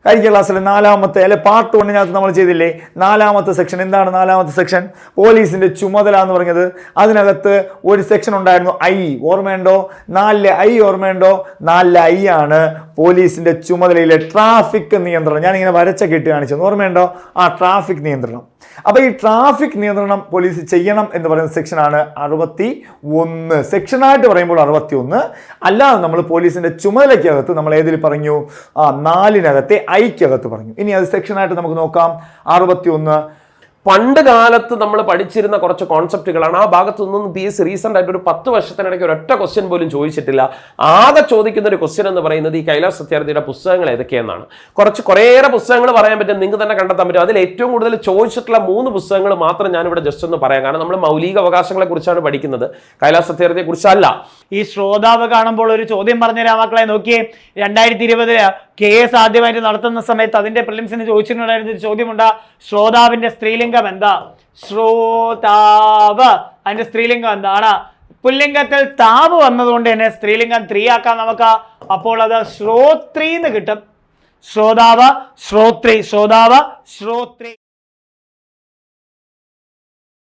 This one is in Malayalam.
കഴിഞ്ഞ ക്ലാസ്സിൽ നാലാമത്തെ അല്ലെ പാർട്ട് 1 നമ്മൾ ചെയ്തില്ലേ? നാലാമത്തെ സെക്ഷൻ എന്താണ്? നാലാമത്തെ സെക്ഷൻ പോലീസിന്റെ ചുമതല എന്ന് പറഞ്ഞത്. അതിനകത്ത് ഒരു സെക്ഷൻ ഉണ്ടായിരുന്നു ഐ, ഓർമ്മയുണ്ടോ? 4 ഐ ഓർമ്മയുണ്ടോ? 4 ഐ ആണ് പോലീസിന്റെ ചുമതലയിലെ ട്രാഫിക് നിയന്ത്രണം. ഞാനിങ്ങനെ വരച്ച കെട്ടി കാണിച്ചത് ഓർമ്മയുണ്ടോ? ആ ട്രാഫിക് നിയന്ത്രണം. അപ്പൊ ഈ ട്രാഫിക് നിയന്ത്രണം പോലീസ് ചെയ്യണം എന്ന് പറയുന്ന സെക്ഷനാണ് 61. സെക്ഷനായിട്ട് പറയുമ്പോൾ 61, അല്ലാതെ നമ്മൾ പോലീസിന്റെ ചുമതലയ്ക്കകത്ത് നമ്മൾ ഏതിൽ പറഞ്ഞു? 4-നകത്തെ ഐക്കകത്ത് പറഞ്ഞു. ഇനി അത് സെക്ഷനായിട്ട് നമുക്ക് നോക്കാം. 61 പണ്ട് കാലത്ത് നമ്മൾ പഠിച്ചിരുന്ന കുറച്ച് കോൺസെപ്റ്റുകളാണ്. ആ ഭാഗത്തൊന്നും PSC റീസെന്റ് ആയിട്ട് ഒരു 10 വർഷത്തിനിടയ്ക്ക് ഒരൊറ്റ ക്വസ്റ്റ്യൻ പോലും ചോദിച്ചിട്ടില്ല. ആകെ ചോദിക്കുന്ന ഒരു ക്വസ്റ്റ്യൻ എന്ന് പറയുന്നത് ഈ കൈലാസ് സത്യാർത്ഥിയുടെ പുസ്തകങ്ങൾ ഏതൊക്കെയെന്നാണ്. കുറേയേറെ പുസ്തകങ്ങൾ പറയാൻ പറ്റും, നിങ്ങൾക്ക് തന്നെ കണ്ടെത്താൻ പറ്റും. അതിൽ ഏറ്റവും കൂടുതൽ ചോദിച്ചിട്ടുള്ള 3 പുസ്തകങ്ങൾ മാത്രം ഞാനിവിടെ ജസ്റ്റ് ഒന്ന് പറയാം. കാരണം നമ്മൾ മൗലിക അവകാശങ്ങളെ കുറിച്ചാണ് പഠിക്കുന്നത്, കൈലാസ് സത്യാർത്ഥിയെ കുറിച്ചല്ല. ഈ ശ്രോതാവ് കാണുമ്പോൾ ഒരു ചോദ്യം പറഞ്ഞുതരാം മക്കളെ. നോക്കിയേ, 2020 KS ആദ്യമായിട്ട് നടത്തുന്ന സമയത്ത് അതിന്റെ പ്രിലിംസിന് ചോദിച്ചിട്ടുണ്ടായിരുന്ന ഒരു ചോദ്യമുണ്ട്. ശ്രോതാവിന്റെ സ്ത്രീലിംഗം എന്താ? ശ്രോതാവ്, അതിന്റെ സ്ത്രീലിംഗം എന്താണ്? പുല്ലിംഗത്തിൽ താവ് വന്നതുകൊണ്ട് തന്നെ സ്ത്രീലിംഗം 3 ആക്കാം നമുക്ക്. അപ്പോൾ അത് ശ്രോത്രി എന്ന് കിട്ടും. ശ്രോതാവ്, ശ്രോത്രി, ശ്രോതാവ്, ശ്രോത്രി.